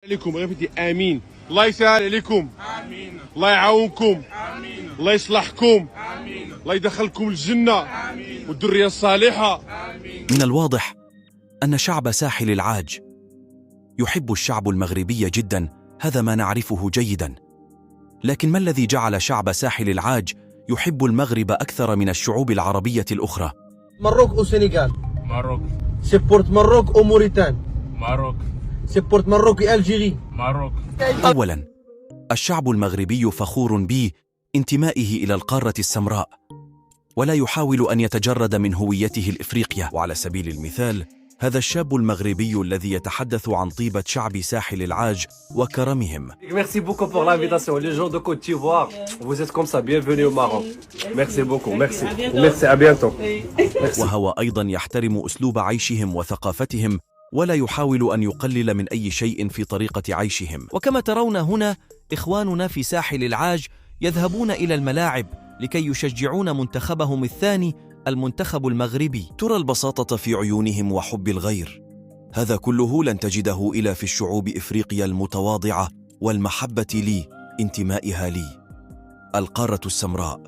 عليكم غير بدي امين. الله يسهل عليكم. امين. الله يعاونكم. امين. الله يصلحكم. امين. الله يدخلكم الجنه. امين. والذريه الصالحه. امين. من الواضح أن شعب ساحل العاج يحب الشعب المغربي جدا، هذا ما نعرفه جيدا. لكن ما الذي جعل شعب ساحل العاج يحب المغرب أكثر من الشعوب العربية الأخرى؟ ماروك أو سنغال. ماروك. سيبورت ماروك أو موريتان. ماروك. سيبورت ماروك ألجيري. ماروك. أولا، الشعب المغربي فخور بانتمائه إلى القارة السمراء، ولا يحاول أن يتجرد من هويته الإفريقية. وعلى سبيل المثال، هذا الشاب المغربي الذي يتحدث عن طيبة شعب ساحل العاج وكرمهم. Merci beaucoup pour l'invitation. Les gens de Côte d'Ivoire, vous êtes comme ça, bienvenue au Maroc. Merci beaucoup, merci. Merci, à bientôt. وهو أيضا يحترم أسلوب عيشهم وثقافتهم، ولا يحاول أن يقلل من أي شيء في طريقة عيشهم. وكما ترون هنا، إخواننا في ساحل العاج يذهبون إلى الملاعب لكي يشجعون منتخبهم الثاني، المنتخب المغربي. ترى البساطة في عيونهم وحب الغير. هذا كله لن تجده إلا في الشعوب إفريقيا المتواضعة والمحبة لي، انتمائها لي، القارة السمراء.